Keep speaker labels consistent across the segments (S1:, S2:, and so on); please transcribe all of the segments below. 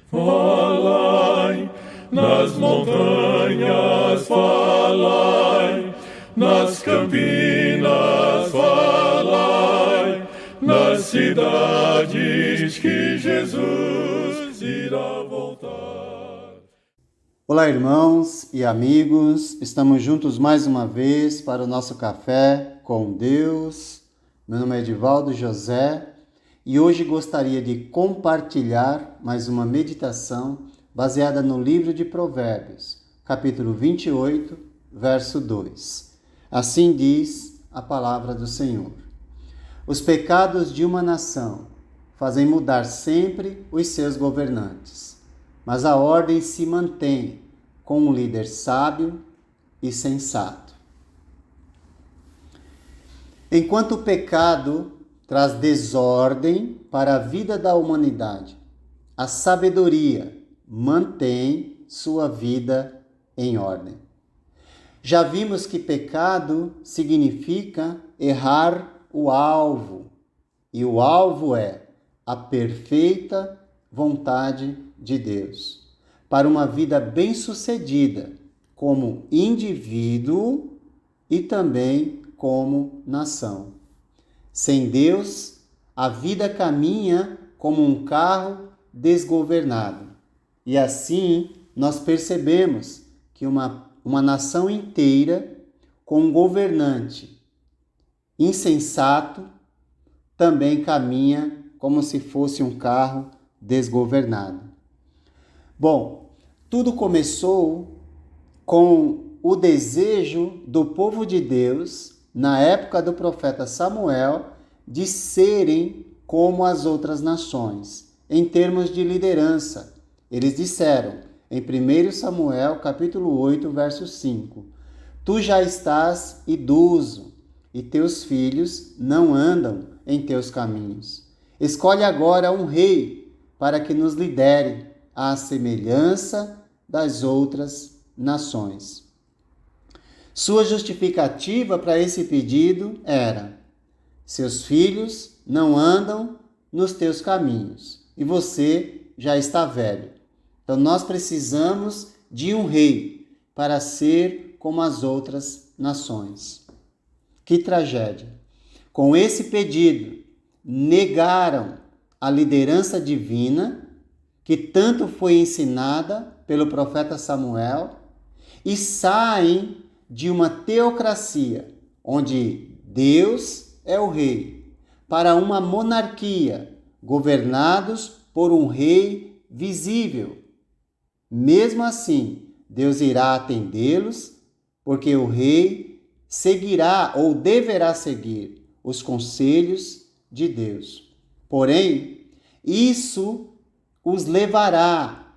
S1: Falai, nas montanhas falai, nas campinas falai, nas cidades que Jesus irá voltar.
S2: Olá, irmãos e amigos, estamos juntos mais uma vez para o nosso Café com Deus. Meu nome é Edivaldo José e hoje gostaria de compartilhar mais uma meditação baseada no livro de Provérbios, capítulo 28, verso 2. Assim diz a palavra do Senhor: os pecados de uma nação fazem mudar sempre os seus governantes, mas a ordem se mantém com um líder sábio e sensato. Enquanto o pecado traz desordem para a vida da humanidade, a sabedoria mantém sua vida em ordem. Já vimos que pecado significa errar o alvo, e o alvo é a perfeita vontade de Deus, para uma vida bem-sucedida como indivíduo e também como nação. Sem Deus, a vida caminha como um carro desgovernado. E assim, nós percebemos que uma nação inteira com um governante insensato também caminha como se fosse um carro desgovernado. Bom, tudo começou com o desejo do povo de Deus, na época do profeta Samuel, de serem como as outras nações, em termos de liderança. Eles disseram, em 1 Samuel, capítulo 8, verso 5, tu já estás idoso, e teus filhos não andam em teus caminhos. Escolhe agora um rei para que nos lidere à semelhança das outras nações. Sua justificativa para esse pedido era: seus filhos não andam nos teus caminhos e você já está velho. Então nós precisamos de um rei para ser como as outras nações. Que tragédia! Com esse pedido, negaram a liderança divina que tanto foi ensinada pelo profeta Samuel e saem de uma teocracia, onde Deus é o rei, para uma monarquia, governados por um rei visível. Mesmo assim, Deus irá atendê-los, porque o rei seguirá ou deverá seguir os conselhos de Deus. Porém, isso os levará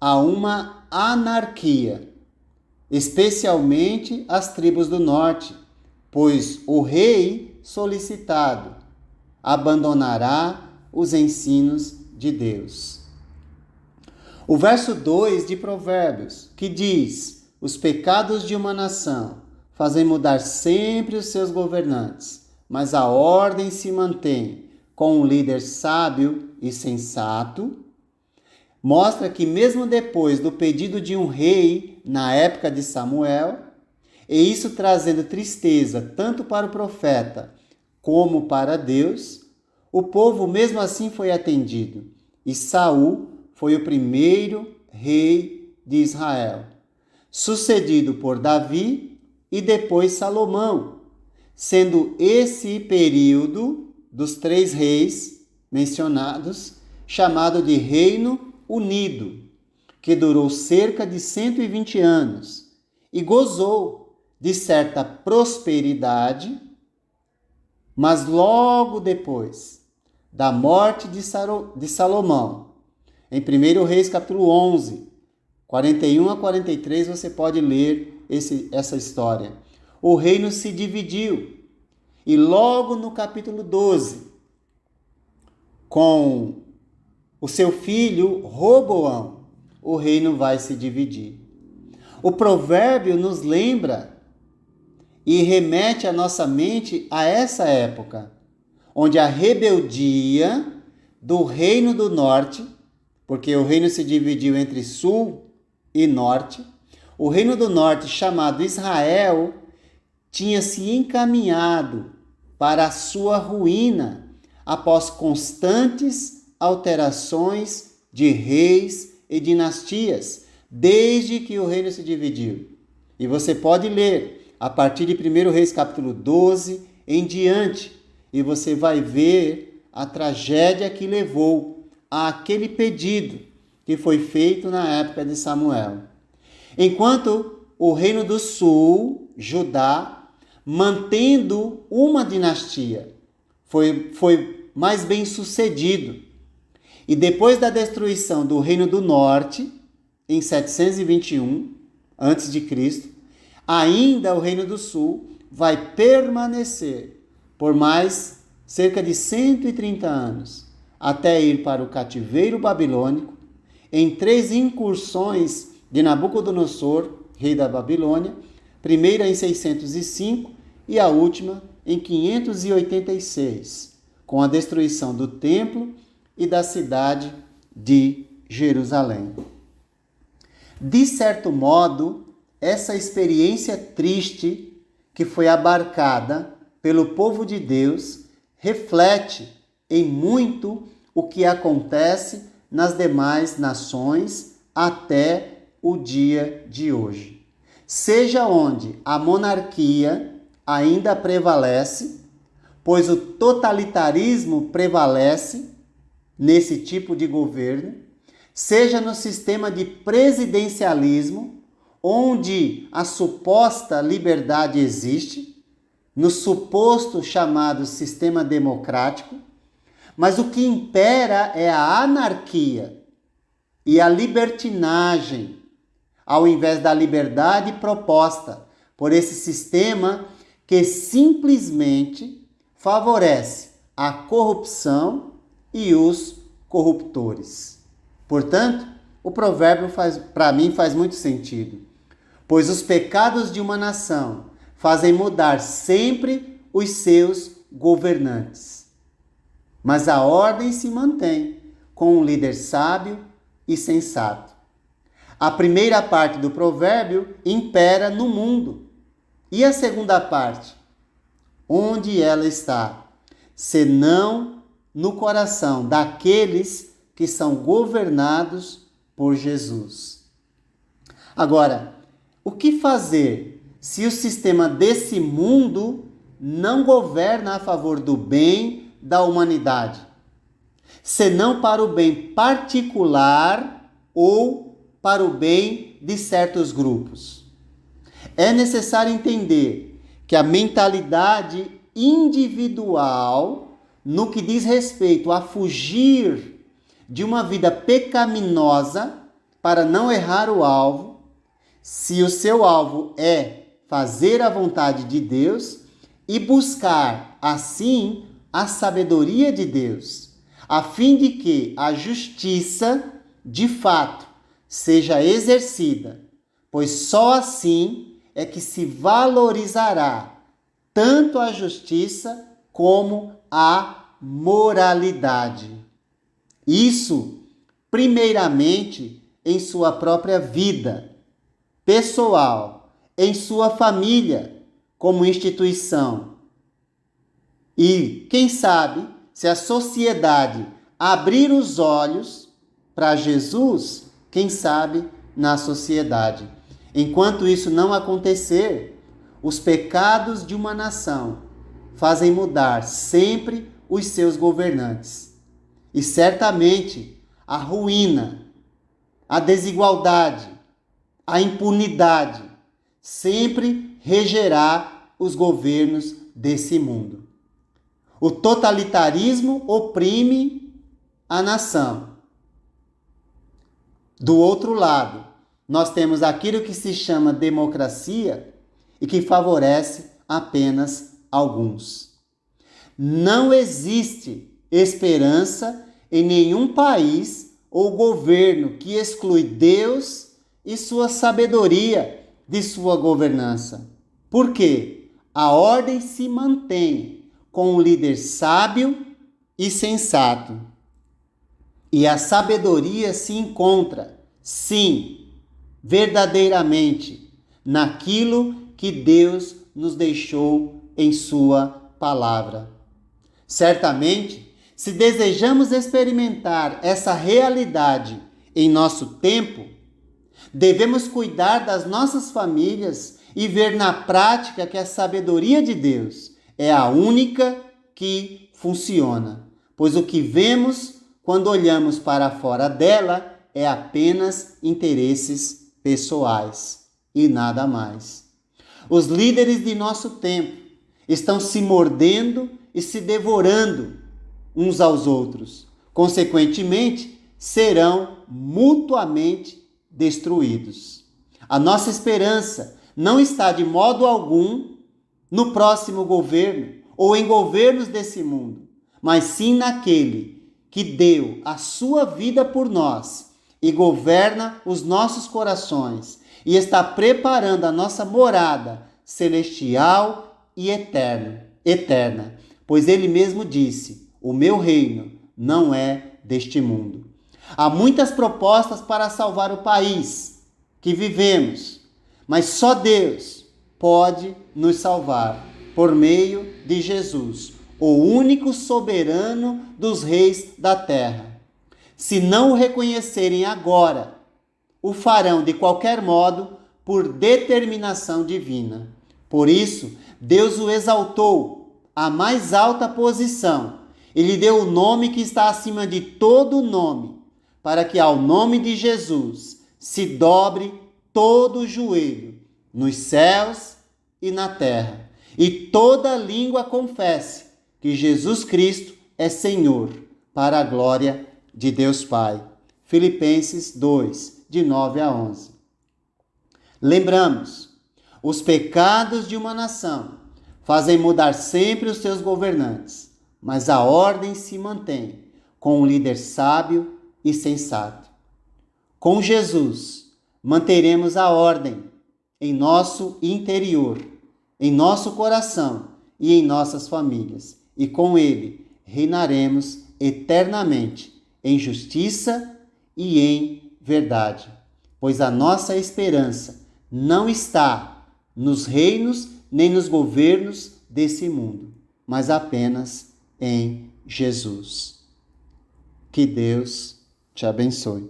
S2: a uma anarquia, especialmente as tribos do norte, pois o rei solicitado abandonará os ensinos de Deus. O verso 2 de Provérbios, que diz: os pecados de uma nação fazem mudar sempre os seus governantes, mas a ordem se mantém com um líder sábio e sensato, mostra que mesmo depois do pedido de um rei na época de Samuel, e isso trazendo tristeza tanto para o profeta como para Deus, o povo mesmo assim foi atendido, e Saul foi o primeiro rei de Israel, sucedido por Davi e depois Salomão, sendo esse período dos 3 reis mencionados chamado de Reino Unido, que durou cerca de 120 anos e gozou de certa prosperidade, mas logo depois da morte de Salomão, em 1 Reis capítulo 11, 41 a 43, você pode ler essa história. O reino se dividiu e logo no capítulo 12, com o seu filho Roboão, o reino vai se dividir. O provérbio nos lembra e remete a nossa mente a essa época, onde a rebeldia do reino do norte, porque o reino se dividiu entre sul e norte. O reino do norte, chamado Israel, tinha se encaminhado para a sua ruína após constantes alterações de reis e dinastias, desde que o reino se dividiu. E você pode ler a partir de 1 Reis capítulo 12 em diante, e você vai ver a tragédia que levou àquele pedido que foi feito na época de Samuel. Enquanto o reino do sul, Judá, mantendo uma dinastia, foi mais bem sucedido. E depois da destruição do reino do norte, em 721 a.C., ainda o reino do sul vai permanecer por mais cerca de 130 anos, até ir para o cativeiro babilônico, em 3 incursões de Nabucodonosor, rei da Babilônia, primeira em 605 e a última em 586, com a destruição do templo e da cidade de Jerusalém. De certo modo, essa experiência triste que foi abarcada pelo povo de Deus reflete em muito o que acontece nas demais nações até o dia de hoje. Seja onde a monarquia ainda prevalece, pois o totalitarismo prevalece nesse tipo de governo, seja no sistema de presidencialismo, onde a suposta liberdade existe, no suposto chamado sistema democrático, mas o que impera é a anarquia e a libertinagem, ao invés da liberdade proposta por esse sistema que simplesmente favorece a corrupção e os corruptores. Portanto, o provérbio para mim faz muito sentido, pois os pecados de uma nação fazem mudar sempre os seus governantes. Mas a ordem se mantém com um líder sábio e sensato. A primeira parte do provérbio impera no mundo. E a segunda parte? Onde ela está? Senão no coração daqueles que são governados por Jesus. Agora, o que fazer se o sistema desse mundo não governa a favor do bem da humanidade, senão para o bem particular ou para o bem de certos grupos? É necessário entender que a mentalidade individual, no que diz respeito a fugir de uma vida pecaminosa para não errar o alvo, se o seu alvo é fazer a vontade de Deus e buscar, assim, a sabedoria de Deus, a fim de que a justiça, de fato, seja exercida, pois só assim é que se valorizará tanto a justiça como a moralidade. Isso, primeiramente, em sua própria vida pessoal, em sua família, como instituição. E, quem sabe, se a sociedade abrir os olhos para Jesus, quem sabe, na sociedade. Enquanto isso não acontecer, os pecados de uma nação fazem mudar sempre os seus governantes. E certamente a ruína, a desigualdade, a impunidade sempre regerá os governos desse mundo. O totalitarismo oprime a nação. Do outro lado, nós temos aquilo que se chama democracia e que favorece apenas alguns. Não existe esperança em nenhum país ou governo que exclui Deus e sua sabedoria de sua governança. Por quê? A ordem se mantém com um líder sábio e sensato. E a sabedoria se encontra, sim, verdadeiramente, naquilo que Deus nos deixou em sua palavra. Certamente, se desejamos experimentar essa realidade em nosso tempo, devemos cuidar das nossas famílias e ver na prática que a sabedoria de Deus é a única que funciona, pois o que vemos quando olhamos para fora dela é apenas interesses pessoais e nada mais. Os líderes de nosso tempo estão se mordendo e se devorando uns aos outros. Consequentemente, serão mutuamente destruídos. A nossa esperança não está de modo algum no próximo governo ou em governos desse mundo, mas sim naquele que deu a sua vida por nós e governa os nossos corações e está preparando a nossa morada celestial e eterna, pois ele mesmo disse: o meu reino não é deste mundo. Há muitas propostas para salvar o país que vivemos, mas só Deus pode nos salvar por meio de Jesus, o único soberano dos reis da terra. Se não o reconhecerem agora, o farão de qualquer modo por determinação divina. Por isso, Deus o exaltou à mais alta posição e lhe deu o nome que está acima de todo nome, para que ao nome de Jesus se dobre todo o joelho, nos céus e na terra, e toda língua confesse que Jesus Cristo é Senhor, para a glória de Deus Pai. Filipenses 2, de 9 a 11. Lembramos, os pecados de uma nação fazem mudar sempre os seus governantes, mas a ordem se mantém com um líder sábio e sensato. Com Jesus, manteremos a ordem em nosso interior, em nosso coração e em nossas famílias, e com ele reinaremos eternamente em justiça e em verdade, pois a nossa esperança não está nos reinos nem nos governos desse mundo, mas apenas em Jesus. Que Deus te abençoe.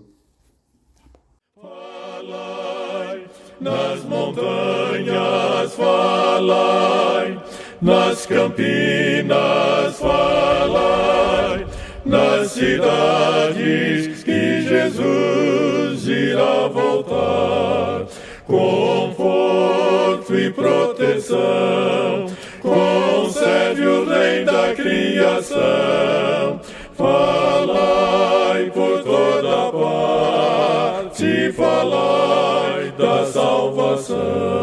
S1: Falai nas montanhas, falai nas campinas, falai nas cidades que Jesus irá voltar. Conforto e proteção, concede o Rei da criação. Falai por toda parte, falai da salvação.